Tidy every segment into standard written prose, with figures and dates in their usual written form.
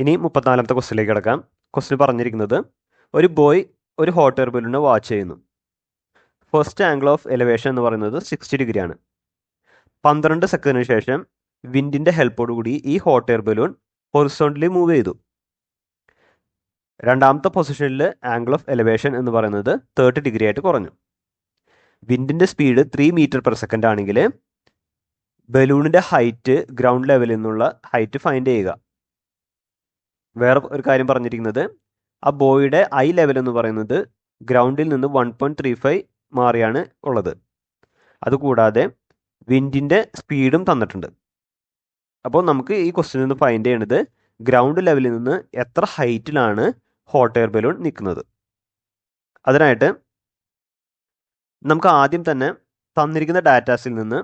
ഇനി 34ാമത്തെ ക്വസ്റ്റിലേക്ക് കിടക്കാം. ക്വസ്റ്റിന് പറഞ്ഞിരിക്കുന്നത് ഒരു ബോയ് ഒരു ഹോട്ട് എയർ ബലൂണിനെ വാച്ച് ചെയ്യുന്നു. ഫസ്റ്റ് ആംഗിൾ ഓഫ് എലവേഷൻ എന്ന് പറയുന്നത് 60 ഡിഗ്രിയാണ്. 12 സെക്കൻഡിന് ശേഷം വിൻഡിൻ്റെ ഹെൽപ്പോടുകൂടി ഈ hot air balloon horizontally move ചെയ്തു. രണ്ടാമത്തെ പൊസിഷനിൽ ആംഗിൾ ഓഫ് എലവേഷൻ എന്ന് പറയുന്നത് 30 ഡിഗ്രി ആയിട്ട് കുറഞ്ഞു. വിൻഡിൻ്റെ സ്പീഡ് 3 മീറ്റർ പെർ സെക്കൻഡ് ആണെങ്കിൽ ബലൂണിൻ്റെ ഹൈറ്റ് ഗ്രൗണ്ട് ലെവലിൽ നിന്നുള്ള ഹൈറ്റ് ഫൈൻഡ് ചെയ്യുക. വേറെ ഒരു കാര്യം പറഞ്ഞിരിക്കുന്നത് ആ ബോയുടെ ഐ ലെവൽ എന്ന് പറയുന്നത് ഗ്രൗണ്ടിൽ നിന്ന് 1.35 മാറിയാണ് ഉള്ളത്. അതുകൂടാതെ വിൻഡിൻ്റെ സ്പീഡും തന്നിട്ടുണ്ട്. അപ്പോൾ നമുക്ക് ഈ ക്വസ്റ്റ്യനിൽ നിന്ന് ഫൈൻഡ് ചെയ്യേണ്ടത് ഗ്രൗണ്ട് ലെവലിൽ നിന്ന് എത്ര ഹൈറ്റിലാണ് ഹോട്ട് എയർ ബലൂൺ നിൽക്കുന്നത്. അതിനായിട്ട് നമുക്ക് ആദ്യം തന്നെ തന്നിരിക്കുന്ന ഡാറ്റാസിൽ നിന്ന്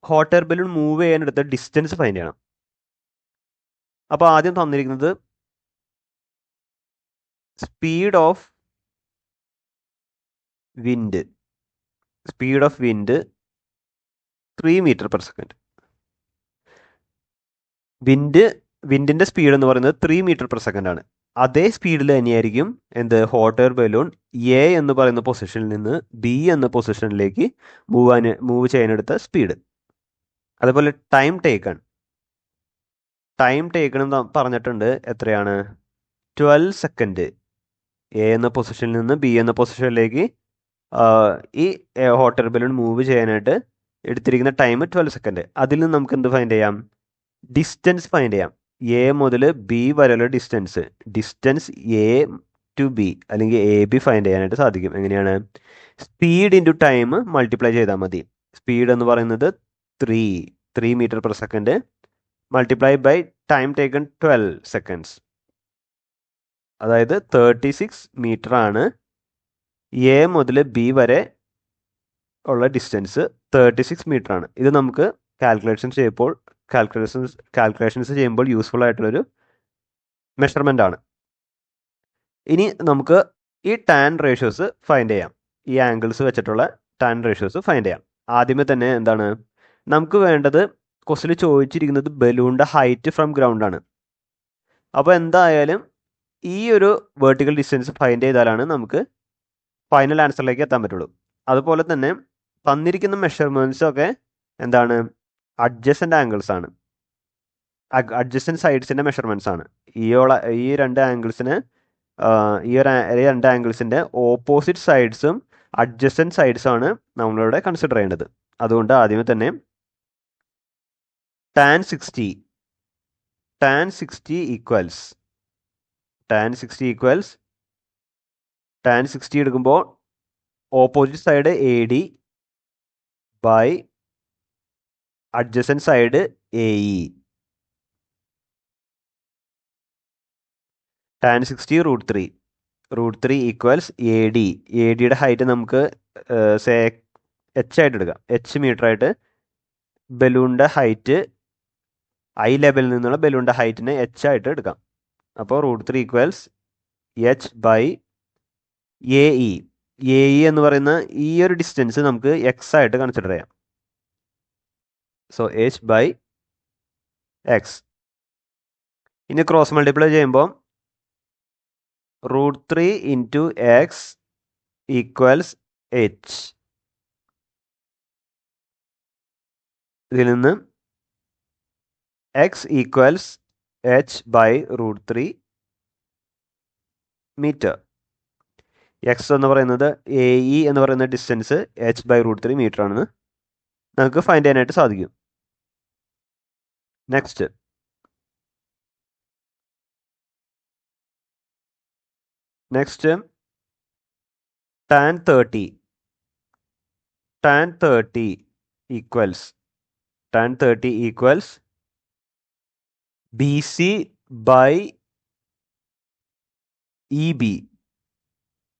ഹോട്ട് എയർ ബലൂൺ മൂവ് ചെയ്യാനെടുത്ത ഡിസ്റ്റൻസ് ഫൈൻഡ് ചെയ്യണം. അപ്പോൾ ആദ്യം തന്നിരിക്കുന്നത് speed of wind 3 metre per second. വിൻഡിൻ്റെ സ്പീഡ് എന്ന് പറയുന്നത് 3 മീറ്റർ പെർ സെക്കൻഡ് ആണ്. അതേ സ്പീഡിൽ തന്നെയായിരിക്കും ഹോട്ട് എയർ ബലൂൺ എ എന്ന് പറയുന്ന പൊസിഷനിൽ നിന്ന് ബി എന്ന പൊസിഷനിലേക്ക് മൂവ് ചെയ്യാനെടുത്ത സ്പീഡ്. അതുപോലെ ടൈം ടേക്കൺ എന്ന് പറഞ്ഞിട്ടുണ്ട്. എത്രയാണ്? 12 സെക്കൻഡ് എ എന്ന പൊസിഷനിൽ നിന്ന് ബി എന്ന പൊസിഷനിലേക്ക് ഈ ഹോട്ട് എയർ ബലൂൺ മൂവ് ചെയ്യാനായിട്ട് എടുത്തിരിക്കുന്ന ടൈം 12 സെക്കൻഡ്. അതിൽ നിന്ന് നമുക്ക് എന്ത് ഫൈൻഡ് ചെയ്യാം? ഡിസ്റ്റൻസ് ഫൈൻഡ് ചെയ്യാം. എ മുതൽ ബി വരെയുള്ള ഡിസ്റ്റൻസ് എ ടു ബി അല്ലെങ്കിൽ എ ബി ഫൈൻഡ് ചെയ്യാനായിട്ട് സാധിക്കും. എങ്ങനെയാണ്? സ്പീഡ് ഇൻറ്റു ടൈം മൾട്ടിപ്ലൈ ചെയ്താൽ മതി. സ്പീഡ് എന്ന് പറയുന്നത് 3 metre per second multiply by time taken 12 seconds. അതായത് 36 മീറ്റർ ആണ് എ മുതൽ ബി വരെ ഉള്ള ഡിസ്റ്റൻസ്. 36 മീറ്റർ ആണ്. ഇത് നമുക്ക് കാൽക്കുലേഷൻസ് ചെയ്യുമ്പോൾ യൂസ്ഫുൾ ആയിട്ടുള്ളൊരു മെഷർമെൻ്റ് ആണ്. ഇനി നമുക്ക് ഈ ടാൻ റേഷ്യോസ് ഫൈൻഡ് ചെയ്യാം. ഈ ആംഗിൾസ് വെച്ചിട്ടുള്ള ടാൻ റേഷ്യോസ് ഫൈൻഡ് ചെയ്യാം. ആദ്യമേ തന്നെ നമുക്ക് വേണ്ടത് ക്വസ്റ്റിൽ ചോദിച്ചിരിക്കുന്നത് ബലൂണിൻ്റെ ഹൈറ്റ് ഫ്രം ഗ്രൗണ്ട് ആണ്. അപ്പോൾ എന്തായാലും ഈ ഒരു വെർട്ടിക്കൽ ഡിസ്റ്റൻസ് ഫൈൻഡ് ചെയ്താലാണ് നമുക്ക് ഫൈനൽ ആൻസറിലേക്ക് എത്താൻ പറ്റുള്ളൂ. അതുപോലെ തന്നെ തന്നിരിക്കുന്ന മെഷർമെൻറ്റ്സ് ഒക്കെ അഡ്ജസൻ്റ് ആംഗിൾസ് ആണ്, അഡ്ജസൻ്റ് സൈഡ്സിൻ്റെ മെഷർമെൻറ്റ്സ് ആണ്. ഈ രണ്ട് ആംഗിൾസിൻ്റെ ഓപ്പോസിറ്റ് സൈഡ്സും അഡ്ജസൻ്റ് സൈഡ്സും ആണ് നമ്മളിവിടെ കൺസിഡർ ചെയ്യേണ്ടത്. അതുകൊണ്ട് ആദ്യമേ തന്നെ tan 60 എടുക്കുമ്പോൾ opposite side AD by adjacent side AE. tan 60 √3 equals AD. ADയുടെ ഹൈറ്റ് നമുക്ക് H ആയിട്ട് എടുക്കാം. H മീറ്റർ ആയിട്ട് ബലൂണിൻ്റെ ഹൈറ്റ് ഐ ലെവലിൽ നിന്നുള്ള ബലൂണിൻ്റെ ഹൈറ്റിനെ H ആയിട്ട് എടുക്കാം. അപ്പോൾ √3 equals H by AE. AE എന്ന് പറയുന്ന ഈ ഒരു ഡിസ്റ്റൻസ് നമുക്ക് X ആയിട്ട് കൺസിഡർ ചെയ്യാം. So H by X. ഇനി ക്രോസ് മൾട്ടിപ്ലൈ ചെയ്യുമ്പോൾ √3 ഇൻറ്റു X ഈക്വൽസ് H. ഇതിൽ നിന്ന് X equals H by √3 metre. X എന്ന് പറയുന്നത് AE എന്ന് പറയുന്ന ഡിസ്റ്റൻസ് H ബൈ √3 മീറ്റർ ആണെന്ന് നമുക്ക് ഫൈൻഡ് ചെയ്യാനായിട്ട് സാധിക്കും. Next tan 30 equals BC by EB.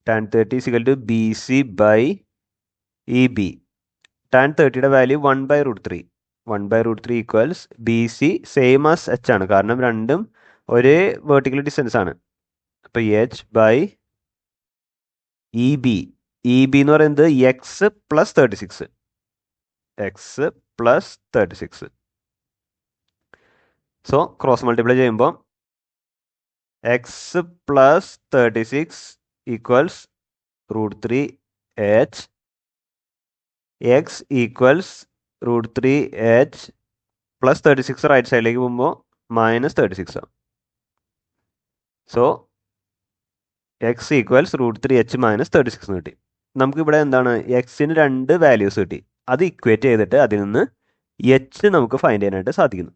tan 30 is equal to BC by EB. tan 30യുടെ value 1/√3. 1/√3 equals BC same as H ആണ്, കാരണം രണ്ടും ഒരേ വെർട്ടിക്കൽ ഡിസ്റ്റൻസ് ആണ്. അപ്പോൾ H ബൈ EB. EB എന്ന് പറയുന്നത് X plus 36. So cross multiply ചെയ്യുമ്പോൾ X plus 36 equals √3h, X equals √3h plus 36 right സൈഡിലേക്ക് പോകുമ്പോൾ -36 ആണ്. സോ എക്സ് ഈക്വൽസ് √3h -36 കിട്ടി. നമുക്കിവിടെ എന്താണ്, എക്സിന് 2 വാല്യൂസ് കിട്ടി. അത് ഇക്വേറ്റ് ചെയ്തിട്ട് അതിൽ നിന്ന് എച്ച് നമുക്ക് ഫൈൻഡ് ചെയ്യാനായിട്ട് സാധിക്കുന്നു.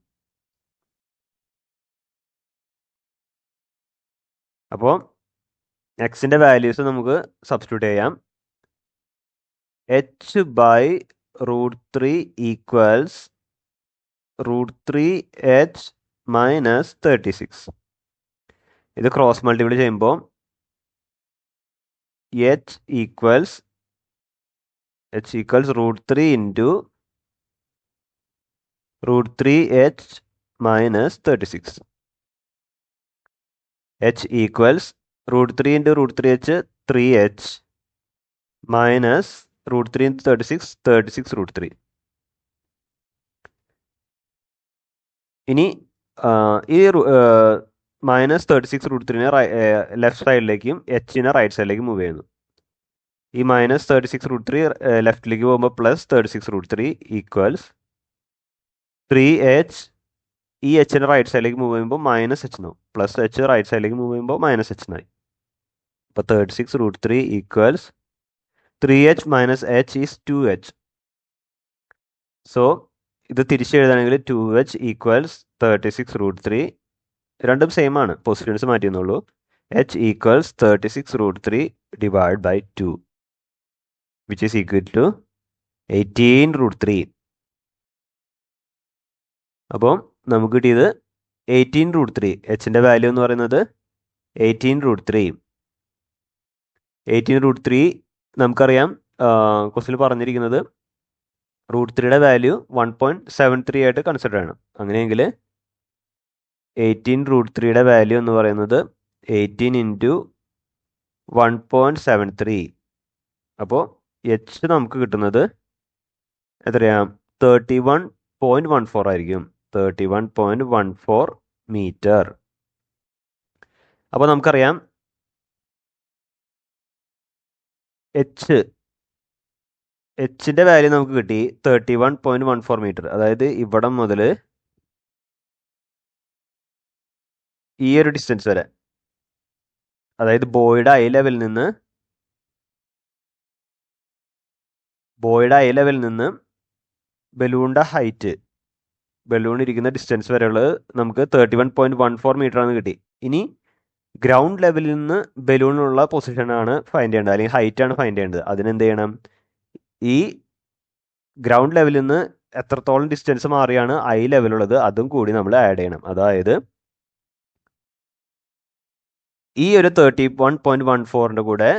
അപ്പോൾ എക്സിൻ്റെ വാല്യൂസ് നമുക്ക് സബ്സ്റ്റിറ്റ്യൂട്ട് ചെയ്യാം. h by √3 equals √3h -36. ഇത് ക്രോസ് മൾട്ടിപ്ലൈ ചെയ്യുമ്പോൾ h equals √3 into √3h -36. h equals √3 into √3h 3h minus √3 into 36 √3. ഇനി ഈ -36 √3നെ ലെഫ്റ്റ് സൈഡിലേക്കും എച്ചിനെ റൈറ്റ് സൈഡിലേക്കും മൂവ് ചെയ്യുന്നു. ഈ -36 √3 ലെഫ്റ്റിലേക്ക് പോകുമ്പോൾ +36 √3 ഈക്വൽസ് 3h. ഈ എച്ചിനെ റൈറ്റ് സൈഡിലേക്ക് മൂവ് ചെയ്യുമ്പോൾ -h എന്നാവും. +h റൈറ്റ് സൈഡിലേക്ക് മൂവ് ചെയ്യുമ്പോൾ -h എന്നായി. അപ്പോൾ 36 √3 equals 3h - h is 2h. So ഇത് തിരിച്ചെഴുതാണെങ്കിൽ 2h ഈക്വൽസ് 36 √3. രണ്ടും സെയിം ആണ്, പൊസിഷൻസ് മാറ്റിയെന്നുള്ളൂ. h equals 36 √3 divide by 2 which is equal to 18 √3. അപ്പോൾ നമുക്ക് കിട്ടിയത് 18 √3. എച്ചിൻ്റെ വാല്യൂ എന്ന് പറയുന്നത് 18 √3. 18 √3 നമുക്കറിയാം, ക്വസ്റ്റിൽ പറഞ്ഞിരിക്കുന്നത് √3യുടെ വാല്യൂ 1.73 ആയിട്ട് കൺസിഡർ ചെയ്യണം. അങ്ങനെയെങ്കിൽ 18 √3യുടെ വാല്യൂ എന്ന് പറയുന്നത് 18 ഇൻറ്റു 1.73. അപ്പോൾ എച്ച് നമുക്ക് കിട്ടുന്നത് എത്രയാണ്, 31.14 ആയിരിക്കും. 31.14 മീറ്റർ. അപ്പോൾ നമുക്കറിയാം എച്ചിൻ്റെ വാല്യൂ നമുക്ക് കിട്ടി 31.14 മീറ്റർ. അതായത് ഇവിടം മുതൽ ഈ ഒരു ഡിസ്റ്റൻസ് വരെ, അതായത് ബോയുടെ ഐ ലെവലിൽ നിന്ന് ബലൂണിൻ്റെ ഹൈറ്റ്, ബലൂൺ ഇരിക്കുന്ന ഡിസ്റ്റൻസ് വരെയുള്ളത് നമുക്ക് 31.14 മീറ്റർ ആണ് കിട്ടി. ഇനി ഗ്രൗണ്ട് ലെവലിൽ നിന്ന് ബലൂണിനുള്ള പൊസിഷനാണ് ഫൈൻഡ് ചെയ്യേണ്ടത്, അല്ലെങ്കിൽ ഹൈറ്റ് ആണ് ഫൈൻഡ് ചെയ്യേണ്ടത്. അതിനെന്ത് ചെയ്യണം, ഈ ഗ്രൗണ്ട് ലെവലിൽ നിന്ന് എത്രത്തോളം ഡിസ്റ്റൻസ് മാറിയാണ് ഐ ലെവലുള്ളത് അതും കൂടി നമ്മൾ ആഡ് ചെയ്യണം. അതായത് ഈ ഒരു 31.14ൻ്റെ കൂടെ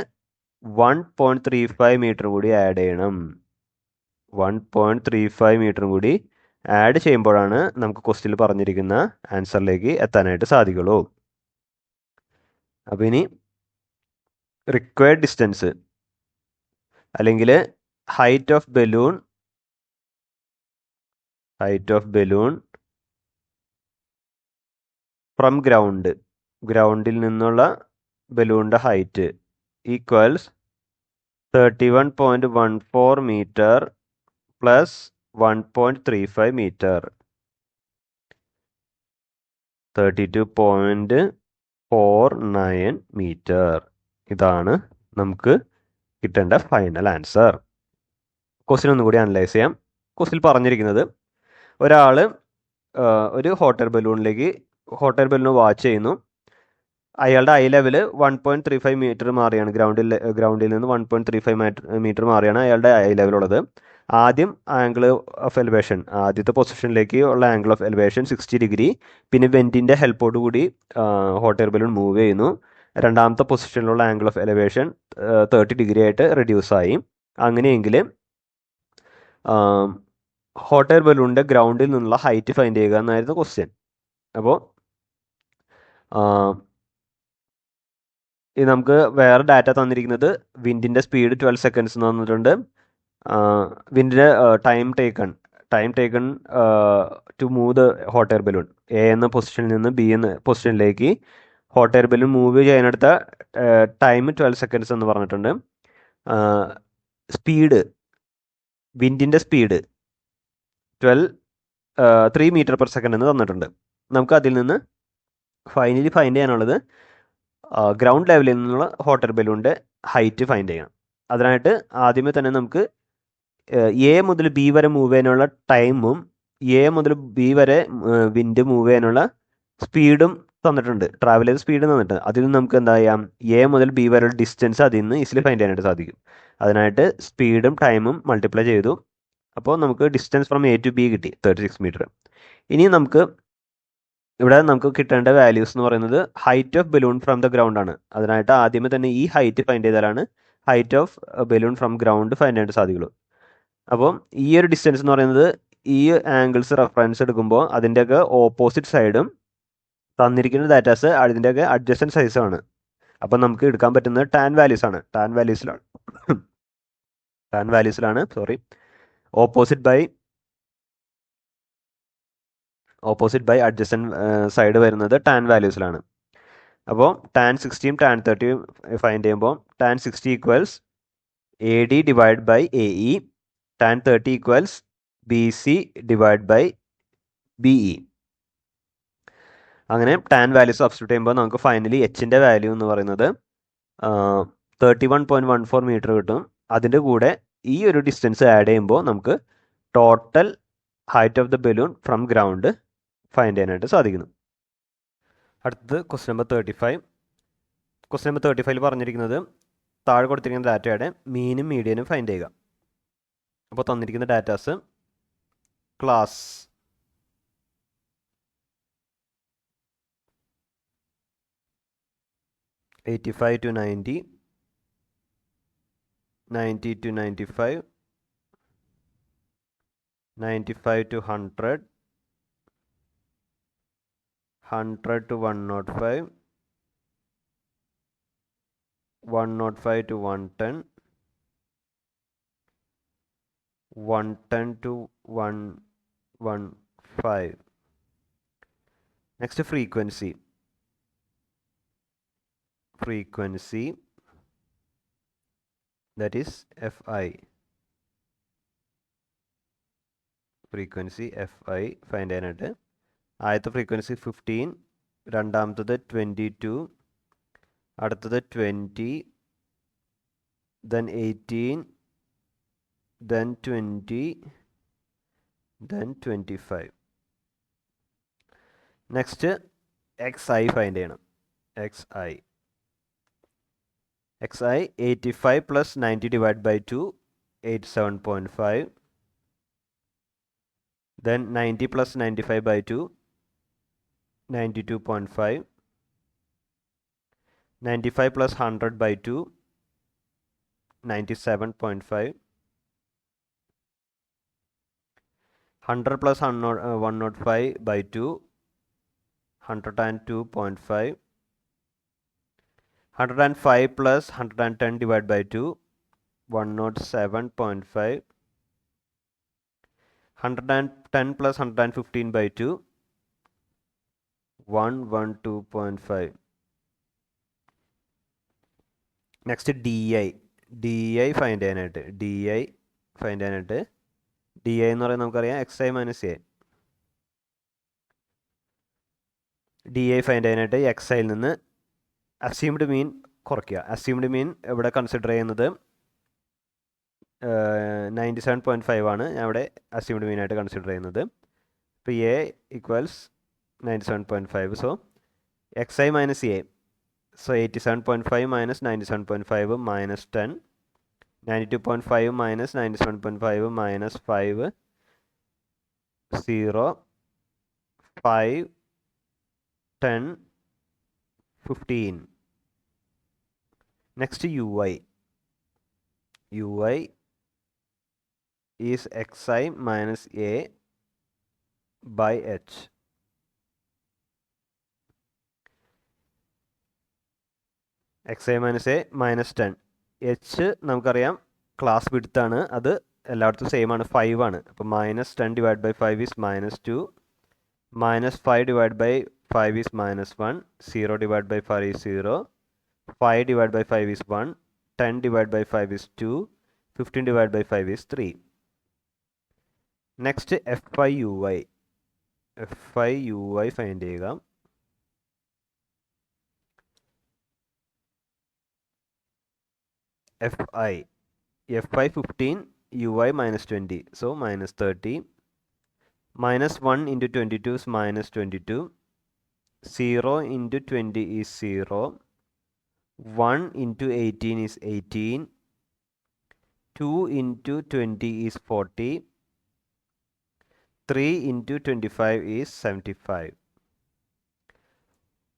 1.35 മീറ്റർ കൂടി ആഡ് ചെയ്യണം. 1.35 മീറ്റർ കൂടി ആഡ് ചെയ്യുമ്പോഴാണ് നമുക്ക് ക്വസ്റ്റ്യനിൽ പറഞ്ഞിരിക്കുന്ന ആൻസറിലേക്ക് എത്താനായിട്ട് സാധിക്കുള്ളൂ. അപ്പോൾ ഇനി റിക്വയർഡ് ഡിസ്റ്റൻസ് അല്ലെങ്കിൽ ഹൈറ്റ് ഓഫ് ബലൂൺ ഫ്രം ഗ്രൗണ്ടിൽ നിന്നുള്ള ബലൂണിൻ്റെ height equals 31.14 metre plus 1.35 metre, 32.49 metre. ഇതാണ് നമുക്ക് കിട്ടേണ്ട ഫൈനൽ ആൻസർ. ക്വസ്റ്റ്യൻ ഒന്നും കൂടി അനലൈസ് ചെയ്യാം. ക്വസ്റ്റ്യൻ പറഞ്ഞിരിക്കുന്നത്, ഒരാൾ ഒരു ഹോട്ട് എയർ ബലൂൺ വാച്ച് ചെയ്യുന്നു. അയാളുടെ ഐ ലെവൽ 1.35 മീറ്റർ മാറിയാണ്, ഗ്രൗണ്ടിൽ നിന്ന് 1.35 മീറ്റർ മാറിയാണ് അയാളുടെ ഐ ലെവലുള്ളത്. ആദ്യം ആദ്യത്തെ പൊസിഷനിലേക്ക് ഉള്ള ആംഗിൾ ഓഫ് എലിവേഷൻ 60 ഡിഗ്രി. പിന്നെ വെൻറ്റിൻ്റെ ഹെൽപ്പോട് കൂടി ഹോട്ട് എയർ ബലൂൺ മൂവ് ചെയ്യുന്നു. രണ്ടാമത്തെ പൊസിഷനിലുള്ള ആംഗിൾ ഓഫ് എലിവേഷൻ 30 ഡിഗ്രി ആയിട്ട് റെഡ്യൂസ് ആയി. അങ്ങനെയെങ്കിൽ ഹോട്ട് എയർ ബലൂണിൻ്റെ ഗ്രൗണ്ടിൽ നിന്നുള്ള ഹൈറ്റ് ഫൈൻഡ് ചെയ്യുക എന്നായിരുന്നു ക്വസ്റ്റ്യൻ. അപ്പോൾ ഇത് നമുക്ക് വേറെ ഡാറ്റ തന്നിരിക്കുന്നത് വിൻഡിൻ്റെ സ്പീഡ് 12 സെക്കൻഡ്സ് എന്ന് തന്നിട്ടുണ്ട്. വിൻഡിൻ്റെ time taken to move the hot air balloon. A എന്ന പൊസിഷനിൽ നിന്ന് ബി എന്ന പൊസിഷനിലേക്ക് ഹോട്ട് എയർ ബലൂൺ മൂവ് ചെയ്യാനെടുത്ത ടൈം 12 സെക്കൻഡ്സ് എന്ന് പറഞ്ഞിട്ടുണ്ട്. സ്പീഡ്, വിൻഡിൻ്റെ സ്പീഡ് 3 മീറ്റർ പെർ സെക്കൻഡ് എന്ന് തന്നിട്ടുണ്ട്. നമുക്ക് അതിൽ നിന്ന് ഫൈനലി ഫൈൻഡ് ചെയ്യാനുള്ളത് ഗ്രൗണ്ട് ലെവലിൽ നിന്നുള്ള ഹോട്ട് എയർ ബലൂണിൻ്റെ ഹൈറ്റ് ഫൈൻഡ് ചെയ്യണം. അതിനായിട്ട് ആദ്യമേ തന്നെ നമുക്ക് എ മുതൽ ബി വരെ മൂവ് ചെയ്യാനുള്ള ടൈമും എ മുതൽ ബി വരെ വിൻഡ് മൂവ് ചെയ്യാനുള്ള സ്പീഡും തന്നിട്ടുണ്ട്, ട്രാവൽ ചെയ്ത സ്പീഡ് തന്നിട്ടുണ്ട്. അതിൽ നിന്ന് നമുക്ക് എന്താ ചെയ്യാം, എ മുതൽ ബി വരെ ഡിസ്റ്റൻസ് അതിൽ നിന്ന് ഈസിലി ഫൈൻഡ് ചെയ്യാനായിട്ട് സാധിക്കും. അതിനായിട്ട് സ്പീഡും ടൈമും മൾട്ടിപ്ലൈ ചെയ്തു. അപ്പോൾ നമുക്ക് distance from A to B കിട്ടി 36 മീറ്റർ. ഇനി ഇവിടെ നമുക്ക് കിട്ടേണ്ട വാല്യൂസ് എന്ന് പറയുന്നത് height of balloon from the ground ആണ്. അതിനായിട്ട് ആദ്യമേ തന്നെ ഈ ഹൈറ്റ് ഫൈൻഡ് ചെയ്താലാണ് height of balloon from ground find ചെയ്യാനായിട്ട് സാധിക്കുള്ളൂ. അപ്പോൾ ഈ ഒരു ഡിസ്റ്റൻസ് എന്ന് പറയുന്നത് ഈ ആംഗിൾസ് റെഫറൻസ് എടുക്കുമ്പോൾ അതിൻ്റെയൊക്കെ ഓപ്പോസിറ്റ് സൈഡും തന്നിരിക്കുന്ന ഡാറ്റാസ് അതിൻ്റെയൊക്കെ അഡ്ജസ്റ്റൻറ്റ് സൈസാണ്. അപ്പം നമുക്ക് എടുക്കാൻ പറ്റുന്നത് ടാൻ വാല്യൂസാണ്. ടാൻ വാല്യൂസിലാണ് ഓപ്പോസിറ്റ് ബൈ അഡ്ജസ്റ്റൻറ്റ് സൈഡ് വരുന്നത് ടാൻ വാല്യൂസിലാണ്. അപ്പോൾ ടാൻ 60 ടാൻ 30 ഫൈൻഡ് ചെയ്യുമ്പോൾ tan 60 equals AD divide by AE, tan 30 equals BC divide by BE. അങ്ങനെ ടാൻ വാല്യൂ സബ്സ്റ്റിറ്റ്യൂട്ട് ചെയ്യുമ്പോൾ നമുക്ക് ഫൈനലി എച്ചിൻ്റെ വാല്യൂ എന്ന് പറയുന്നത് 31.14 മീറ്റർ കിട്ടും. അതിൻ്റെ കൂടെ ഈ ഒരു ഡിസ്റ്റൻസ് ആഡ് ചെയ്യുമ്പോൾ നമുക്ക് total height of the balloon from ground find ചെയ്യാനായിട്ട് സാധിക്കുന്നു. അടുത്തത് ക്വസ്റ്റ്യൻ നമ്പർ 35. ക്വസ്റ്റ്യൻ നമ്പർ 35 പറഞ്ഞിരിക്കുന്നത് താഴെ കൊടുത്തിരിക്കുന്ന ഡാറ്റയുടെ മീനും മീഡിയനും ഫൈൻഡ് ചെയ്യുക. അപ്പോൾ തന്നിരിക്കുന്ന datas class 85 to 90, 90 to 95, 95 to 100, 100 to 105, 105 to 110, 110 to 115. Next, frequency that is FI. Frequency FI find ചെയ്യാനായിട്ട് ആദ്യത്തെ ഫ്രീക്വൻസി 15, രണ്ടാമത്തത് 22, അടുത്തത് 20, then 18, then 20, then 25. Next XI find ചെയ്യണം. XI 85 plus 90 divided by 2, 87.5. Then 90 plus 95 by 2, 92.5. 95 plus 100 by 2, 97.5. 100 plus 105 by 2, 102.5. 105 plus 110 divided by 2, 107.5. 110 plus 115 by 2, 112.5. Next DI find ചെയ്യാനായിട്ട് DI എന്ന് പറയുന്നത് നമുക്കറിയാം XI minus A. DI find ചെയ്യാനായിട്ട് XIയിൽ നിന്ന് assumed മീൻ കുറയ്ക്കുക. Assumed മീൻ ഇവിടെ consider ചെയ്യുന്നത് 97.5 ആണ്. ഞാൻ ഇവിടെ അസ്യൂംഡ് മീനായിട്ട് കൺസിഡർ ചെയ്യുന്നത്. ഇപ്പോൾ A equals 97.5. So XI minus A. So 87.5 minus 97.5 minus 10. 92.5 minus 97.5 minus 5, 0, 5, 10, 15. Next UI is XI minus A by H. XI minus A minus 10. H നമുക്കറിയാം ക്ലാസ് വിഡ്ത്ത് ആണ്, അത് എല്ലായിടത്തും സെയിം ആണ്, 5 ആണ്. അപ്പോൾ -10 divide by 5 is -2, -5 divide by 5 is -1, 0 divide by 5 is 0, 5 divide by 5 is 1, 10 divide by 5 is 2, 15 divide by 5 is 3. Next FI UI find ചെയ്യുക. FI 15, UI -20, so -30. -1 into 22 is -22. 0 into 20 is 0. 1 into 18 is 18. 2 into 20 is 40. 3 into 25 is 75.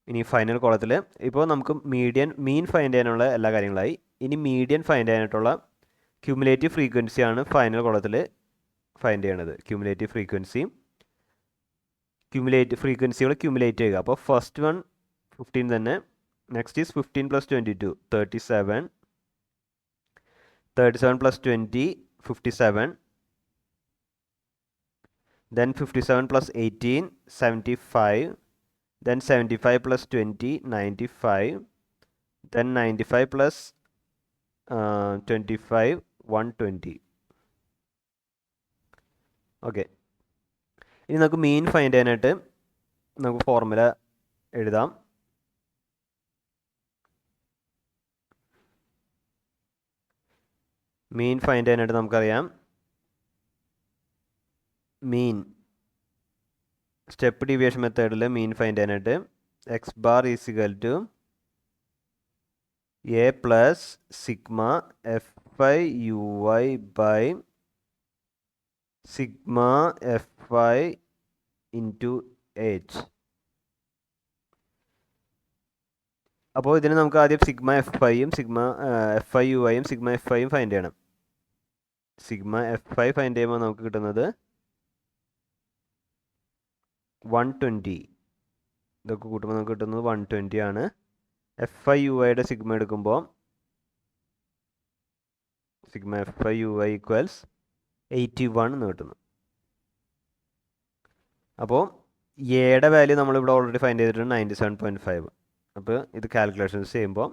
ഇനി final കോളത്തിൽ ഇപ്പോൾ നമുക്ക് mean find ചെയ്യാനുള്ള എല്ലാ കാര്യങ്ങളായി. ഇനി median find ചെയ്യാനായിട്ടുള്ള cumulative frequency ആണ് ഫൈനൽ കോളത്തിൽ ഫൈൻഡ് ചെയ്യണത്. ക്യുമുലേറ്റീവ് ഫ്രീക്വൻസികൾ ക്യുമുലേറ്റ് ചെയ്യുക. അപ്പോൾ ഫസ്റ്റ് വൺ 15 തന്നെ. Next is 15 + 22 37. 37 + 20 57. Then 57 + 18 75. Then 75 + 20 95. Then 95 + 25 120. Okay, ഇനി നമുക്ക് മീൻ ഫൈൻഡ് ചെയ്യാനായിട്ട് നമുക്ക് ഫോർമുല എഴുതാം. മീൻ ഫൈൻഡ് ചെയ്യാനായിട്ട് നമുക്കറിയാം, മീൻ സ്റ്റെപ്പ് ഡീവിയേഷൻ മെത്തേഡിൽ മീൻ ഫൈൻഡ് ചെയ്യാനായിട്ട് x⁻ = a + sigma FI UI by sigma FI into h. അപ്പോൾ ഇതിന് നമുക്ക് ആദ്യം സിഗ്മ FIയും സിഗ്മ FI UIയും സിഗ്മ FIയും ഫൈൻഡ് ചെയ്യണം. സിഗ്മ FI ഫൈൻഡ് ചെയ്യുമ്പോൾ നമുക്ക് കിട്ടുന്നത് 120. ഇതൊക്കെ കൂട്ടുമ്പോൾ നമുക്ക് കിട്ടുന്നത് 120 ആണ്. FI UIയുടെ സിഗ്മ എടുക്കുമ്പോൾ സിഗ്മ FI UI = 81 എന്ന് കിട്ടുന്നു. അപ്പോൾ എയുടെ വാല്യൂ നമ്മളിവിടെ ഓൾറെഡി ഫൈൻഡ് ചെയ്തിട്ടുണ്ട് 97.5. അപ്പോൾ ഇത് കാൽക്കുലേഷൻസ് ചെയ്യുമ്പോൾ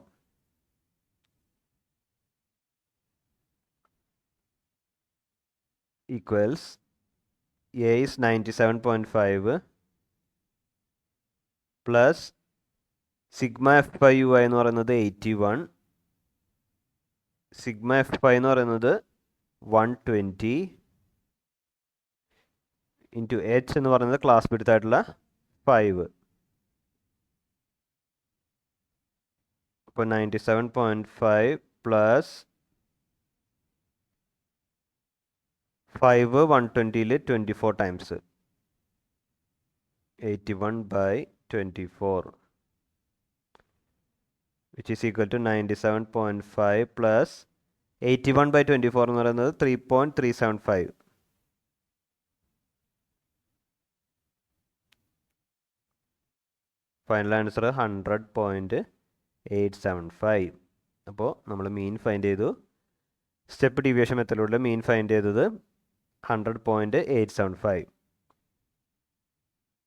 equals A is 97.5 plus sigma FI UI എന്ന് പറയുന്നത് 81, സിഗ്മ FI എന്ന് പറയുന്നത് 120 ഇൻറ്റു h എന്ന് പറയുന്നത് ക്ലാസ് വിഡ്ത്ത് ആയിട്ടുള്ള 5. അപ്പോൾ 97.5 plus 5 120ൽ 24 times 81/24, which is equal to 97.5 plus 81/24 എന്ന് പറയുന്നത് 3.375. Final answer 100.875. അപ്പോൾ നമ്മൾ മീൻ ഫൈൻഡ് ചെയ്തു. സ്റ്റെപ്പ് ഡീവിയേഷൻ മെത്തേഡിലൂടെ മീൻ ഫൈൻഡ് ചെയ്തത് 100.875.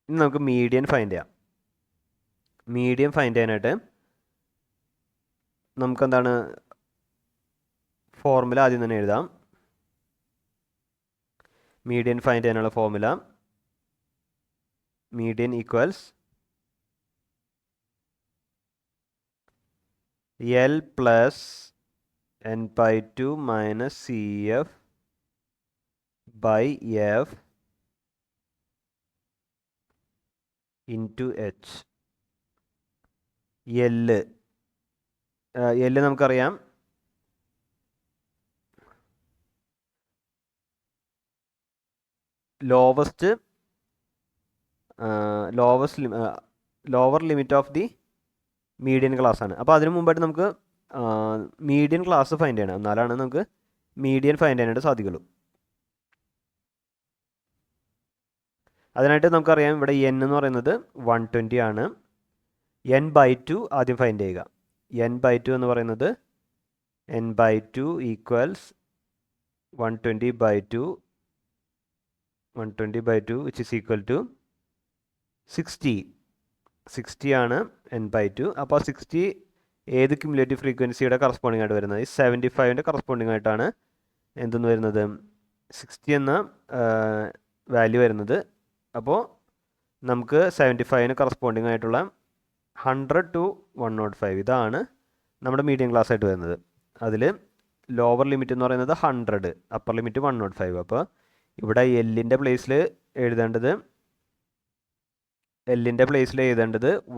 ഇനി നമുക്ക് മീഡിയൻ ഫൈൻഡ് ചെയ്യാം. മീഡിയൻ ഫൈൻഡ് ചെയ്യാനായിട്ട് നമുക്കെന്താണ് ഫോർമുല ആദ്യം തന്നെ എഴുതാം. മീഡിയൻ ഫൈൻഡ് ചെയ്യാനുള്ള formula median equals L plus n/2 minus CF by F into H. L നമുക്കറിയാം lower limit of the median class ആണ്. അപ്പോൾ അതിനു മുമ്പായിട്ട് നമുക്ക് മീഡിയൻ ക്ലാസ് ഫൈൻഡ് ചെയ്യണം, എന്നാലാണ് നമുക്ക് മീഡിയൻ ഫൈൻഡ് ചെയ്യാനായിട്ട് സാധിക്കുള്ളൂ. അതിനായിട്ട് നമുക്കറിയാം ഇവിടെ n എന്ന് പറയുന്നത് 120 ആണ്. n/2 ആദ്യം ഫൈൻഡ് ചെയ്യുക. n/2 എന്ന് പറയുന്നത് n/2 equals 120/2 which is equal to 60 ആണ് n/2. അപ്പോൾ 60 ഏത് ക്യുമുലേറ്റീവ് ഫ്രീക്വൻസിയുടെ കറസ്പോണ്ടിങ് ആയിട്ട് വരുന്നത്? ഈ 75ൻ്റെ കറസ്പോണ്ടിങ് ആയിട്ടാണ് എന്തെന്ന് വരുന്നത്? 60 എന്ന വാല്യൂ വരുന്നത്. അപ്പോൾ നമുക്ക് 75ന് കറസ്പോണ്ടിങ് ആയിട്ടുള്ള 100 to 105 ഇതാണ് നമ്മുടെ മീഡിയം ക്ലാസ് ആയിട്ട് വരുന്നത്. അതിൽ ലോവർ ലിമിറ്റ് എന്ന് പറയുന്നത് 100, അപ്പർ ലിമിറ്റ് 105. അപ്പോൾ ഇവിടെ എല്ലിൻ്റെ പ്ലേസിൽ എഴുതേണ്ടത്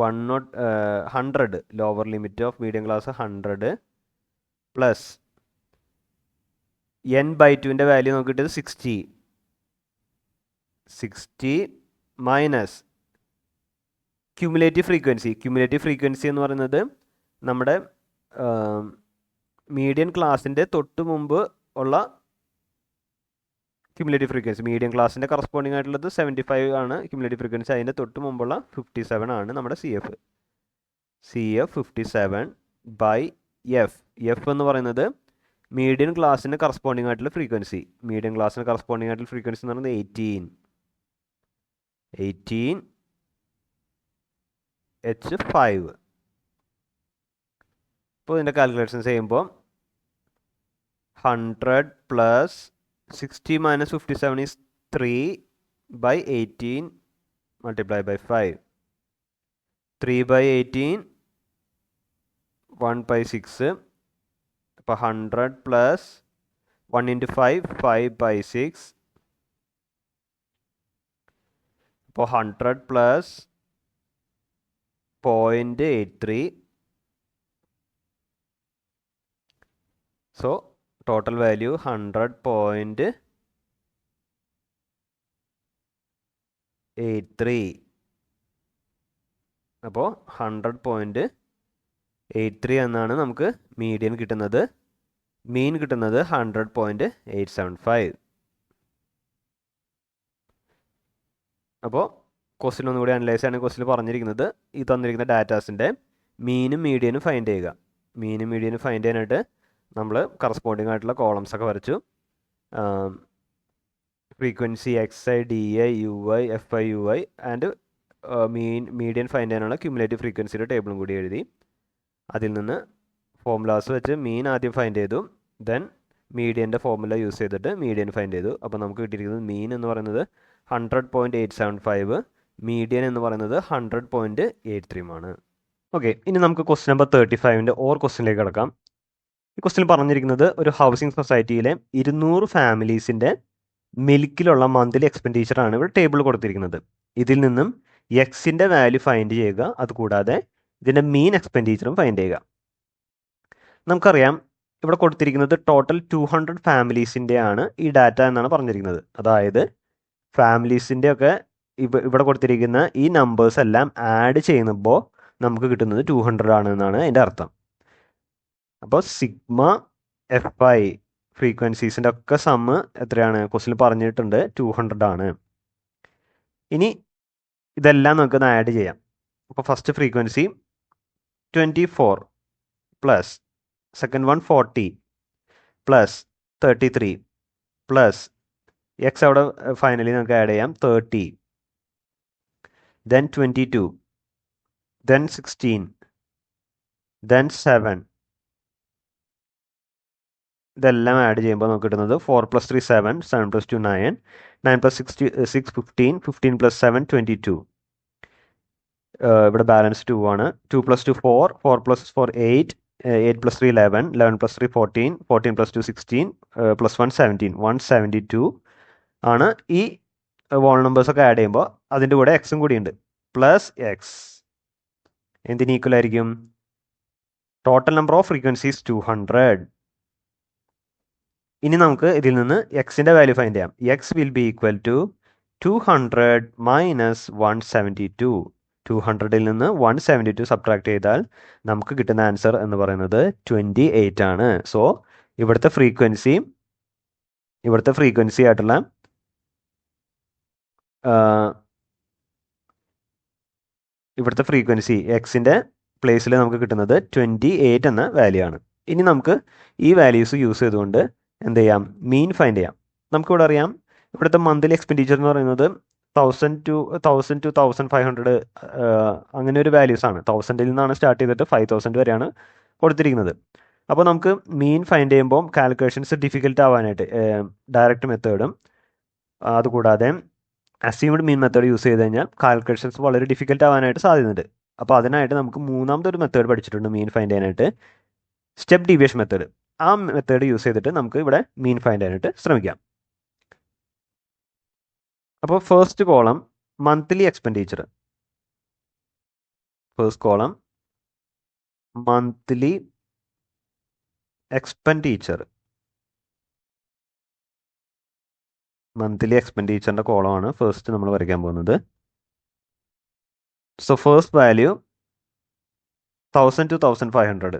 100 lower limit of medium class 100 plus n/2ൻ്റെ വാല്യൂ നോക്കിയിട്ട് 60 മൈനസ് ക്യുമുലേറ്റീവ് ഫ്രീക്വൻസി എന്ന് പറയുന്നത് നമ്മുടെ മീഡിയം ക്ലാസിൻ്റെ തൊട്ട് മുമ്പ് ഉള്ള ക്യുമുലേറ്റീവ് ഫ്രീക്വൻസി. മീഡിയം ക്ലാസിൻ്റെ കറസ്പോണ്ടിങ് ആയിട്ടുള്ളത് 75 ആണ് ക്യുമുലേറ്റീവ് ഫ്രീക്വൻസി. അതിൻ്റെ തൊട്ട് മുമ്പുള്ള 57 ആണ് നമ്മുടെ CF 57/f. എഫ് എന്ന് പറയുന്നത് മീഡിയം ക്ലാസിന് കറസ്പോണ്ടിങ് ആയിട്ടുള്ള ഫ്രീക്വൻസി. മീഡിയം ക്ലാസിന് കറസ്പോണ്ടിങ് ആയിട്ടുള്ള ഫ്രീക്വൻസി എന്ന് പറയുന്നത് 18H5. ഇപ്പോൾ ഇതിൻ്റെ കാൽക്കുലേഷൻസ് ചെയ്യുമ്പോൾ 100 plus 60 minus 57 is 3/18 multiplied by 5. 3/18 1/6. അപ്പോൾ 100 plus 1 into 5 5/6. അപ്പോൾ 100 plus 0.83. So total value 100.83. അപ്പോൾ 100.83 എന്നാണ് നമുക്ക് മീഡിയൻ കിട്ടുന്നത്. മീൻ കിട്ടുന്നത് 100.875. അപ്പോൾ ക്വസ്റ്റ്യൻ ഒന്നുകൂടി അനലൈസ് ആണ്. ക്വസ്റ്റ്യൻ പറഞ്ഞിരിക്കുന്നത് ഈ തന്നിരിക്കുന്ന ഡാറ്റാസിൻ്റെ മീനും മീഡിയനും ഫൈൻഡ് ചെയ്യുക. മീനും മീഡിയനും ഫൈൻഡ് ചെയ്യാനായിട്ട് നമ്മൾ കറസ്പോണ്ടിങ് ആയിട്ടുള്ള കോളംസ് ഒക്കെ വരച്ചു. Frequency XI, DI, UI, FI, UI and median find ചെയ്യാനുള്ള ക്യുമുലേറ്റീവ് ഫ്രീക്വൻസിയുടെ ടേബിളും കൂടി എഴുതി. അതിൽ നിന്ന് ഫോർമുലാസ് വെച്ച് മീൻ ആദ്യം ഫൈൻഡ് ചെയ്തു, ദെൻ മീഡിയൻ്റെ ഫോർമുല യൂസ് ചെയ്തിട്ട് മീഡിയൻ ഫൈൻഡ് ചെയ്തു. അപ്പോൾ നമുക്ക് കിട്ടിയിരിക്കുന്നത് മീൻ എന്ന് പറയുന്നത് 100.875, മീഡിയൻ എന്ന് പറയുന്നത് 100.83 ആണ്. ഓക്കെ, ഇനി നമുക്ക് ക്വസ്റ്റ്യൻ നമ്പർ 35ൻ്റെ ഓർ ക്വസ്റ്റ്യനിലേക്ക് കിടക്കാം. ഈ ക്വസ്റ്റ്യൻ പറഞ്ഞിരിക്കുന്നത് ഒരു ഹൗസിംഗ് സൊസൈറ്റിയിലെ 200 ഫാമിലീസിൻ്റെ മിൽക്കിലുള്ള മന്ത്ലി എക്സ്പെൻഡിച്ചറാണ് ഇവിടെ ടേബിൾ കൊടുത്തിരിക്കുന്നത്. ഇതിൽ നിന്നും എക്സിൻ്റെ വാല്യൂ ഫൈൻഡ് ചെയ്യുക, അതുകൂടാതെ ഇതിൻ്റെ മീൻ എക്സ്പെൻഡിച്ചറും ഫൈൻഡ് ചെയ്യുക. നമുക്കറിയാം ഇവിടെ കൊടുത്തിരിക്കുന്നത് ടോട്ടൽ 200 ഫാമിലീസിൻ്റെ ആണ് ഈ ഡാറ്റ എന്നാണ് പറഞ്ഞിരിക്കുന്നത്. അതായത് ഫാമിലീസിൻ്റെ ഒക്കെ ഇവിടെ കൊടുത്തിരിക്കുന്ന ഈ നമ്പേഴ്സ് എല്ലാം ആഡ് ചെയ്യുമ്പോൾ നമുക്ക് കിട്ടുന്നത് 200 ആണ് എന്നാണ് അതിൻ്റെ അർത്ഥം. അപ്പോൾ സിഗ്മ FI ഫ്രീക്വൻസീസിൻ്റെ ഒക്കെ സമ്മ് എത്രയാണ്? ക്വസ്റ്റ്യൻ പറഞ്ഞിട്ടുണ്ട് 200 ആണ്. ഇനി ഇതെല്ലാം നമുക്കൊന്ന് ആഡ് ചെയ്യാം. അപ്പോൾ first frequency 24 plus second one 40 plus 33 plus X അവിടെ ഫൈനലി നമുക്ക് ആഡ് ചെയ്യാം 30, ദെൻ 22, ദെൻ 16, ദെൻ 7. ഇതെല്ലാം ആഡ് ചെയ്യുമ്പോൾ നമുക്ക് കിട്ടുന്നത് 4 + 3 7, 7 + 2 9, 9 + 6 15, 15 + 7 22. ഇവിടെ ബാലൻസ് 2 ആണ്. 2 + 2 4, 4 + 4 8, 8 + 3 11, 11 + 3 14, 14 + 2 16, +1 17, 172 ആണ്. ഈ വോൾ നമ്പേഴ്സൊക്കെ ആഡ് ചെയ്യുമ്പോൾ അതിൻ്റെ കൂടെ എക്സും കൂടിയുണ്ട്, പ്ലസ് എക്സ്. എന്തിന് ഈക്വൽ ആയിരിക്കും? Total number of frequencies 200. ഇനി നമുക്ക് ഇതിൽ നിന്ന് എക്സിൻ്റെ വാല്യൂ ഫൈൻഡ് ചെയ്യാം. X will be equal to 200 minus 172. 200ൽ നിന്ന് 172 സബ്ട്രാക്ട് ചെയ്താൽ നമുക്ക് കിട്ടുന്ന ആൻസർ എന്ന് പറയുന്നത് 28 ആണ്. സോ ഇവിടുത്തെ ഫ്രീക്വൻസി ആയിട്ടുള്ള ഇവിടുത്തെ ഫ്രീക്വൻസി എക്സിൻ്റെ പ്ലേസിൽ നമുക്ക് കിട്ടുന്നത് 28 എന്ന വാല്യൂ ആണ്. ഇനി നമുക്ക് ഈ വാല്യൂസ് യൂസ് ചെയ്തുകൊണ്ട് എന്ത് ചെയ്യാം, മീൻ ഫൈൻഡ് ചെയ്യാം. നമുക്കിവിടെ അറിയാം ഇവിടുത്തെ മന്ത്ലി എക്സ്പെൻഡിച്ചർ എന്ന് പറയുന്നത് 1,000 to 1,500 അങ്ങനെ ഒരു വാല്യൂസ് ആണ്. 1,000-ൽ നിന്നാണ് സ്റ്റാർട്ട് ചെയ്തിട്ട് 5,000 വരെയാണ് കൊടുത്തിരിക്കുന്നത്. അപ്പോൾ നമുക്ക് മീൻ ഫൈൻഡ് ചെയ്യുമ്പോൾ കാൽക്കുലേഷൻസ് ഡിഫിക്കൽട്ട് ആവാനായിട്ട് ഡയറക്റ്റ് മെത്തേഡും അതുകൂടാതെ അസ്യൂംഡ് മീൻ മെത്തേഡ് യൂസ് ചെയ്ത് കഴിഞ്ഞാൽ കാൽക്കുലേഷൻസ് വളരെ ഡിഫിക്കൽട്ട് ആവാനായിട്ട് സാധ്യതയുണ്ട്. അപ്പോൾ അതിനായിട്ട് നമുക്ക് മൂന്നാമത്തെ ഒരു മെത്തേഡ് പഠിച്ചിട്ടുണ്ട് മീൻ ഫൈൻഡ് ചെയ്യാനായിട്ട്, സ്റ്റെപ്പ് ഡീവിയേഷൻ മെത്തേഡ്. ആ മെത്തേഡ് യൂസ് ചെയ്തിട്ട് നമുക്ക് ഇവിടെ മീൻ ഫൈൻഡ് ചെയ്യാനായിട്ട് ശ്രമിക്കാം. അപ്പോൾ first column monthly expenditure, first column monthly expenditure, monthly എക്സ്പെൻഡിച്ചറിൻ്റെ കോളമാണ് ഫസ്റ്റ് നമ്മൾ വരയ്ക്കാൻ പോകുന്നത്. So first value 1,000 to 1,500,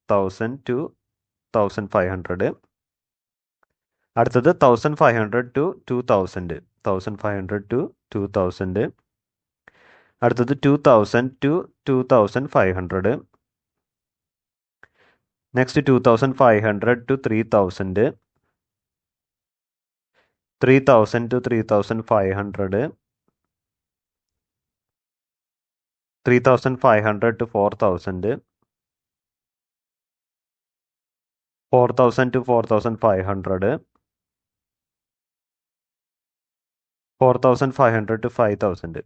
1,000 to 1,500. അടുത്തത് 1,500 to 2,000, 1,500 to 2,000. അടുത്തത് 2,000 to 2,500. Next 2,500 to 3,000, 3,000 to 3,500, 3,500 to 4,000, 4,000 to 4,500, 4,500 to 5,000.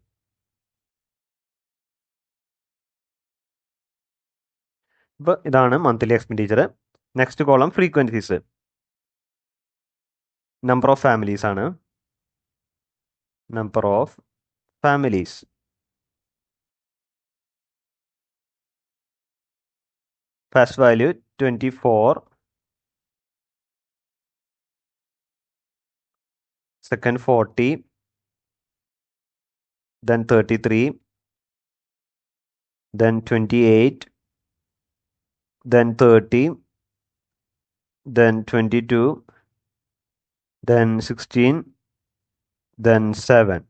ഇപ്പോൾ ഇതാണ് monthly expenditure. Next column frequencies, number of families ആണ്, number of families. First value 24, second 40, then 33, then 28, then 30, then 22, then 16, then 7.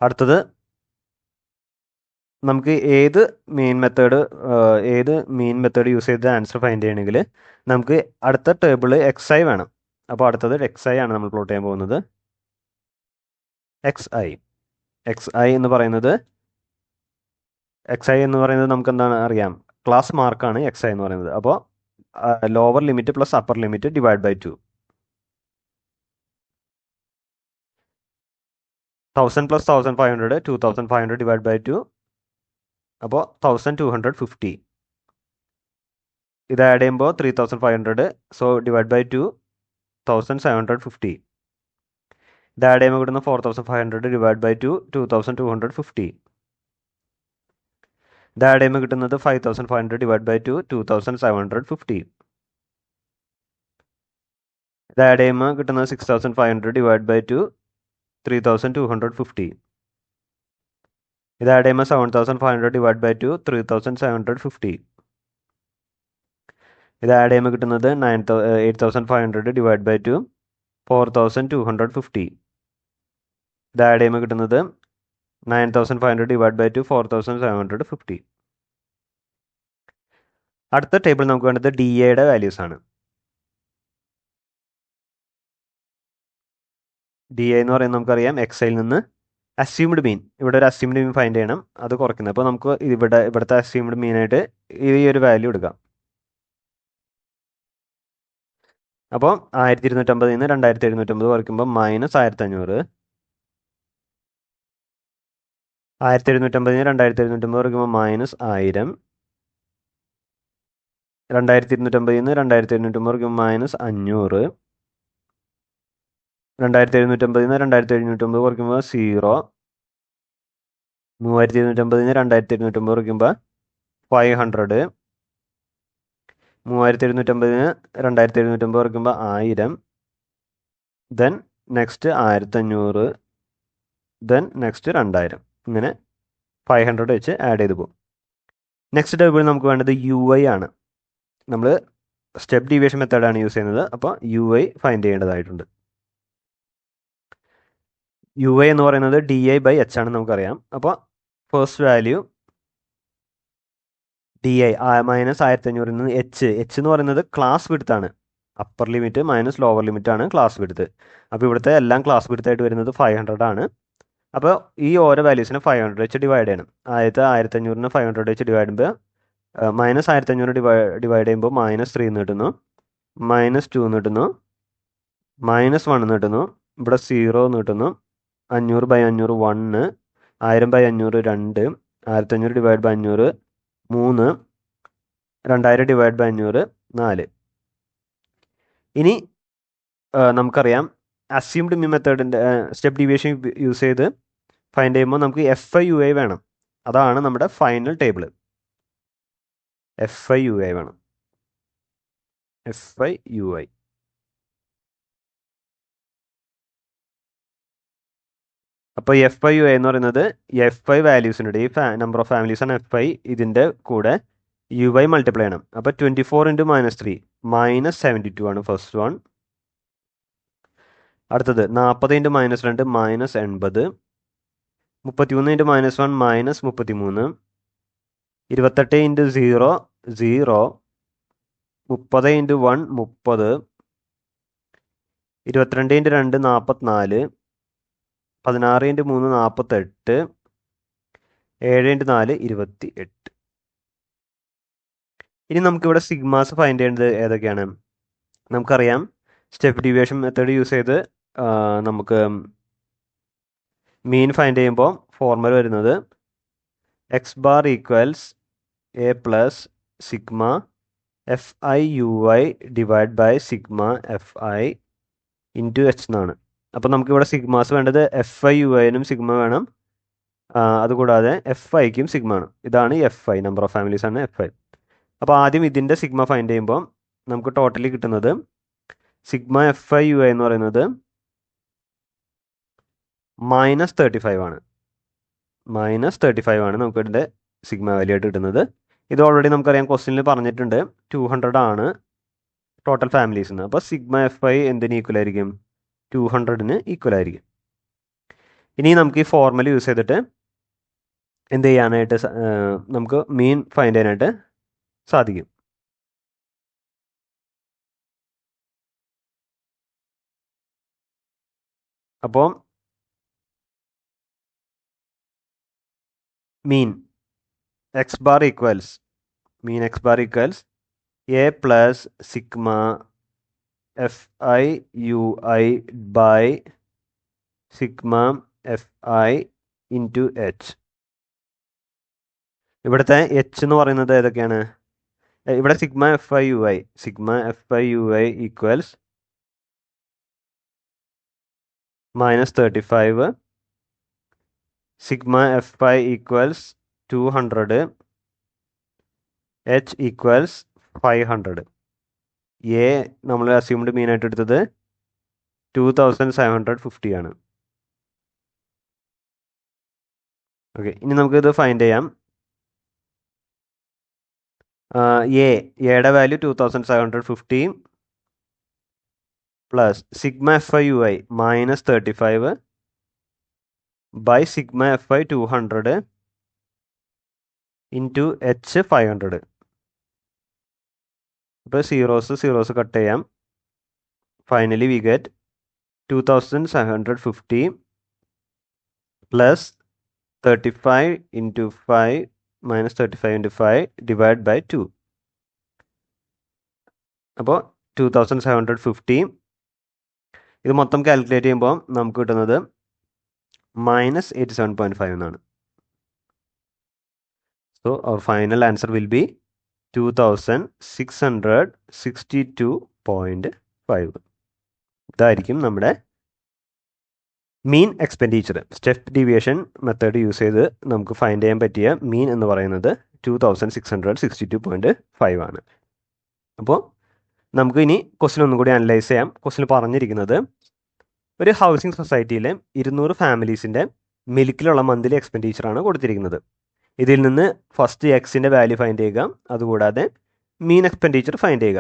അടുത്തത് നമുക്ക് ഏത് മീൻ method use ചെയ്ത് answer find ചെയ്യണമെങ്കിൽ നമുക്ക് അടുത്ത ടേബിൾ XI വേണം. അപ്പോൾ അടുത്തത് XI ആണ് നമ്മൾ പ്ലോട്ട് ചെയ്യാൻ പോകുന്നത്. XI എന്ന് പറയുന്നത് നമുക്ക് എന്താണ് അറിയാം, ക്ലാസ് മാർക്കാണ് XI എന്ന് പറയുന്നത്. അപ്പോൾ lower limit plus upper limit divide by 2. 1,000 plus 1,500, 2,500 divide by 2. അപ്പോൾ 1,250. ഇത് ആഡ് ചെയ്യുമ്പോൾ 3,500, സോ ഡിവൈഡ് ബൈ 2, 1,750. ഇത് ആഡ് ചെയ്യുമ്പോൾ കിട്ടുന്ന 4,500 ഡിവൈഡ് ബൈ 2, 2,250. ഇത് ആഡ് ചെയ്യുമ്പോൾ കിട്ടുന്നത് 5,500 ഡിവൈഡ് ബൈ 2, 2,750. ഇത് ആഡ് ചെയ്യുമ്പോൾ കിട്ടുന്നത് 6,500 ഡിവൈഡ് ബൈ 2, 3,250. ഇത് ആഡ് ചെയ്യുമ്പോൾ 7,500 ഡിവൈഡ് ബൈ 2, 3,750. ഇത് ആഡ് ചെയ്യുമ്പോൾ കിട്ടുന്നത് 8,500 ഡിവൈഡ് ബൈ 2, 4,250. ഇത് ആഡ് ചെയ്യുമ്പോൾ കിട്ടുന്നത് 9,500 ഡിവൈഡ് ബൈ 2, 4,750. അടുത്ത ടേബിൾ നമുക്ക് വേണ്ടത് DAയുടെ വാല്യൂസ് ആണ്. DA എന്ന് പറയുന്നത് നമുക്കറിയാം XIയിൽ നിന്ന് അസ്യൂംഡ് മീൻ, ഇവിടെ ഒരു അസ്യൂംഡ് മീൻ ഫൈൻഡ് ചെയ്യണം, അത് കുറയ്ക്കുന്നത്. അപ്പോൾ നമുക്ക് ഇവിടുത്തെ അസ്യൂംഡ് മീനായിട്ട് ഈ ഒരു വാല്യൂ എടുക്കാം. അപ്പോൾ 1,250 നിന്ന് 2,750 കുറയ്ക്കുമ്പോൾ -1,500, 1,750 നിന്ന് 2,750 കുറയ്ക്കുമ്പോൾ -1000, 2,250 നിന്ന് 2,750 കുറയ്ക്കുമ്പോൾ -500, 2,750 നിന്ന് 2,750 കുറയ്ക്കുമ്പോൾ 0, 3,250 നിന്ന് 2,250 കുറയ്ക്കുമ്പോൾ 500, 3,250 നിന്ന് 2,750 കുറയ്ക്കുമ്പോൾ 1000, ദെൻ നെക്സ്റ്റ് 1,500, ദെൻ നെക്സ്റ്റ് 2,000. ഇങ്ങനെ 500 വെച്ച് ആഡ് ചെയ്ത് പോകും. നെക്സ്റ്റ് ടേബിൾ നമുക്ക് വേണ്ടത് UI ആണ്. നമ്മൾ സ്റ്റെപ്പ് ഡീവിയേഷൻ മെത്തേഡാണ് യൂസ് ചെയ്യുന്നത്. അപ്പോൾ UI ഫൈൻഡ് ചെയ്യേണ്ടതായിട്ടുണ്ട്. UI എന്ന് പറയുന്നത് DI by H ആണെന്ന് നമുക്കറിയാം. അപ്പോൾ ഫസ്റ്റ് വാല്യൂ DI മൈനസ് 1500 നിന്ന് എച്ച് എന്ന് പറയുന്നത് ക്ലാസ് വിഡ്ത്താണ്. Upper limit minus lower limit ആണ് ക്ലാസ് വിഡ്ത്ത്. അപ്പോൾ ഇവിടുത്തെ എല്ലാം ക്ലാസ് വിഡ്ത്ത് ആയിട്ട് വരുന്നത് 500 ആണ്. അപ്പോൾ ഈ ഓരോ വാല്യൂസിനെ 500 വെച്ച് ഡിവൈഡ് ചെയ്യണം. ആദ്യത്തെ 1500നെ 500 വെച്ച് ഡിവൈഡ് ചെയ്യുമ്പോൾ മൈനസ് 1500 ഡിവൈഡ് ചെയ്യുമ്പോൾ -3 എന്ന് കിട്ടുന്നു, -2 എന്ന് കിട്ടുന്നു, -1 എന്ന് കിട്ടുന്നു, ഇവിടെ 0 എന്ന് കിട്ടുന്നു, 500/500 1, 1000/500 2, 1500 ഡിവൈഡ് ബൈ 500 3, 2000 ഡിവൈഡ് ബൈ 500 4. ഇനി നമുക്കറിയാം അസ്യൂംഡ് മീൻ മെത്തേഡിൻ്റെ സ്റ്റെപ്പ് ഡീവിയേഷൻ യൂസ് ചെയ്ത് ഫൈൻഡ് ചെയ്യുമ്പോൾ നമുക്ക് FI/UI വേണം. അതാണ് നമ്മുടെ ഫൈനൽ ടേബിൾ. FI/UI വേണം. FI/UI. അപ്പോൾ FI/UI എന്ന് പറയുന്നത് FI വാല്യൂസിനുണ്ട്. ഈ നമ്പർ ഓഫ് ഫാമിലീസ് ആണ് FI. ഇതിൻ്റെ കൂടെ UI മൾട്ടിപ്ലൈ ചെയ്യണം. അപ്പോൾ 24 × -3 -72 ആണ് ഫസ്റ്റ് വൺ. അടുത്തത് 40 × -2 -80, 33 × -1 -33, 28 × 0 0, 30 × 1 30, 22 × 2 44, 16 × 3 48, 7 × 4 28. ഇനി നമുക്കിവിടെ സിഗ്മാസ് ഫൈൻഡ് ചെയ്യേണ്ടത് ഏതൊക്കെയാണ്? നമുക്കറിയാം സ്റ്റെപ്പ് ഡീവിയേഷൻ മെത്തേഡ് യൂസ് ചെയ്ത് നമുക്ക് മീൻ ഫൈൻഡ് ചെയ്യുമ്പോൾ ഫോർമുല വരുന്നത് x⁻ = a + sigma FI/UI divide by sigma FI × h എന്നാണ്. അപ്പോൾ നമുക്കിവിടെ സിഗ്മാസ് വേണ്ടത് FI/UIനും സിഗ്മ വേണം, അതുകൂടാതെ FIക്കും സിഗ്മ ആണ്. ഇതാണ് FI, നമ്പർ ഓഫ് ഫാമിലീസ് ആണ് FI. അപ്പോൾ ആദ്യം ഇതിൻ്റെ സിഗ്മ ഫൈൻഡ് ചെയ്യുമ്പോൾ നമുക്ക് ടോട്ടലി കിട്ടുന്നത് സിഗ്മ FI/UI എന്ന് പറയുന്നത് -35 ആണ്. -35 ആണ് നമുക്ക് ഇതിൻ്റെ സിഗ്മ വാല്യൂ ആയിട്ട് കിട്ടുന്നത്. ഇത് ഓൾറെഡി നമുക്കറിയാം ക്വസ്റ്റ്യനിൽ പറഞ്ഞിട്ടുണ്ട് 200 ആണ് ടോട്ടൽ ഫാമിലീസ് എന്ന്. അപ്പോൾ സിഗ്മ FI എന്തിന് ഈക്വൽ ആയിരിക്കും? 200ന് ഈക്വൽ ആയിരിക്കും. ഇനി നമുക്ക് ഈ ഫോർമുല യൂസ് ചെയ്തിട്ട് എന്ത് ചെയ്യാനായിട്ട് നമുക്ക് മീൻ ഫൈൻഡ് ചെയ്യാനായിട്ട് സാധിക്കും. അപ്പോൾ mean x⁻ = a + sigma FI/UI by sigma FI × h. ഇവിടുത്തെ h എന്ന് പറയുന്നത് ഏതൊക്കെയാണ്? ഇവിടെ sigma FI/UI = -35, sigma FI = 200, h = 500. A നമ്മൾ അസ്യൂംഡ് മീൻ ആയിട്ട് എടുത്തത് 2750 ആണ്. ഓക്കെ, ഇനി നമുക്കിത് ഫൈൻഡ് ചെയ്യാം. എയുടെ value 2750 plus sigma FI/UI -35 by sigma FI 200 × h 500. അപ്പോൾ സീറോസ് കട്ട് ചെയ്യാം. Finally we get 2750 plus 35 × 5 -35 × 5 divide by 2. അപ്പോൾ 2750 ഇത് മൊത്തം കാൽക്കുലേറ്റ് ചെയ്യുമ്പോൾ നമുക്ക് കിട്ടുന്നത് -87.5 എന്നാണ്. So our final answer will be 2662.5. ഇതായിരിക്കും നമ്മുടെ mean expenditure. Step deviation method use ചെയ്ത് നമുക്ക് ഫൈൻഡ് ചെയ്യാൻ പറ്റിയ മീൻ എന്ന് പറയുന്നത് 2662.5 ആണ്. അപ്പോൾ നമുക്ക് ഇനി ക്വസ്റ്റ്യൻ ഒന്നും കൂടി അനലൈസ് ചെയ്യാം. ക്വസ്റ്റ്യൻ പറഞ്ഞിരിക്കുന്നത് ഒരു ഹൗസിംഗ് സൊസൈറ്റിയിലെ 200 ഫാമിലീസിൻ്റെ മിൽക്കിലുള്ള മന്ത്ലി എക്സ്പെൻഡിച്ചറാണ് കൊടുത്തിരിക്കുന്നത്. ഇതിൽ നിന്ന് ഫസ്റ്റ് എക്സിൻ്റെ വാല്യൂ ഫൈൻഡ് ചെയ്യുക, അതുകൂടാതെ മീൻ എക്സ്പെൻഡിച്ചർ ഫൈൻഡ് ചെയ്യുക.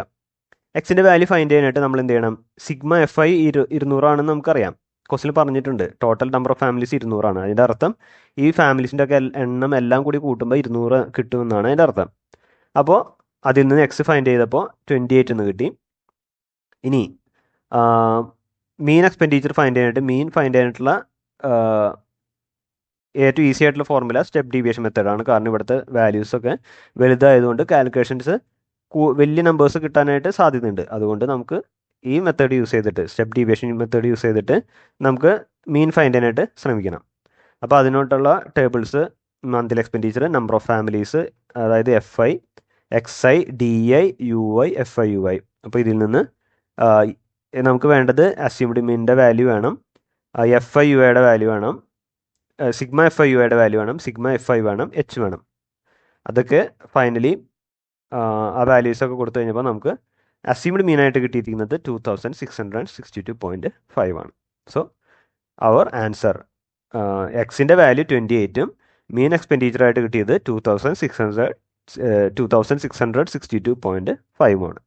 എക്സിൻ്റെ വാല്യൂ ഫൈൻഡ് ചെയ്യാനായിട്ട് നമ്മൾ എന്ത് ചെയ്യണം? സിഗ്മ FI 200 ആണെന്ന് നമുക്കറിയാം. ക്വസ്റ്റ്യൻ പറഞ്ഞിട്ടുണ്ട് ടോട്ടൽ നമ്പർ ഓഫ് ഫാമിലീസ് 200 ആണ്. അതിൻ്റെ അർത്ഥം ഈ ഫാമിലീസിൻ്റെ ഒക്കെ എണ്ണം എല്ലാം കൂടി കൂട്ടുമ്പോൾ 200 കിട്ടുമെന്നാണ് അതിൻ്റെ അർത്ഥം. അപ്പോൾ അതിൽ നിന്ന് എക്സ് ഫൈൻഡ് ചെയ്തപ്പോൾ 28 എന്ന് കിട്ടി. ഇനി മീൻ എക്സ്പെൻഡിച്ചർ ഫൈൻഡ് ചെയ്യാനായിട്ട് മീൻ ഫൈൻഡ് ചെയ്യാനായിട്ടുള്ള ഏറ്റവും ഈസി ആയിട്ടുള്ള ഫോർമുല സ്റ്റെപ്പ് ഡീവിയേഷൻ മെത്തേഡാണ്. കാരണം ഇവിടുത്തെ വാല്യൂസൊക്കെ വലുതായതുകൊണ്ട് കാൽക്കുലേഷൻസ് വലിയ നമ്പേഴ്സ് കിട്ടാനായിട്ട് സാധ്യതയുണ്ട്. അതുകൊണ്ട് നമുക്ക് ഈ മെത്തേഡ് യൂസ് ചെയ്തിട്ട് സ്റ്റെപ്പ് ഡീവിയേഷൻ മെത്തേഡ് യൂസ് ചെയ്തിട്ട് നമുക്ക് മീൻ ഫൈൻഡ് ചെയ്യാനായിട്ട് ശ്രമിക്കണം. അപ്പോൾ അതിനോട്ടുള്ള tables monthly expenditure, number of families, അതായത് FI, XI, DI, UI, FI, UI. അപ്പോൾ ഇതിൽ നിന്ന് നമുക്ക് വേണ്ടത് അസ്യൂംഡ് മീനിൻ്റെ വാല്യൂ വേണം, FI UIയുടെ വാല്യൂ വേണം, സിഗ്മ FI UIയുടെ വാല്യൂ വേണം, സിഗ്മ FI വേണം, H വേണം. അതൊക്കെ ഫൈനലി ആ വാല്യൂസൊക്കെ കൊടുത്തു കഴിഞ്ഞപ്പോൾ നമുക്ക് അസ്യൂംഡ് മീനായിട്ട് കിട്ടിയിരിക്കുന്നത് 2662.5 ആണ്. സോ അവർ ആൻസർ എക്സിൻ്റെ വാല്യൂ 28ഉം മീൻ എക്സ്പെൻഡിച്ചറായിട്ട് കിട്ടിയത് 2662.5 ആണ്.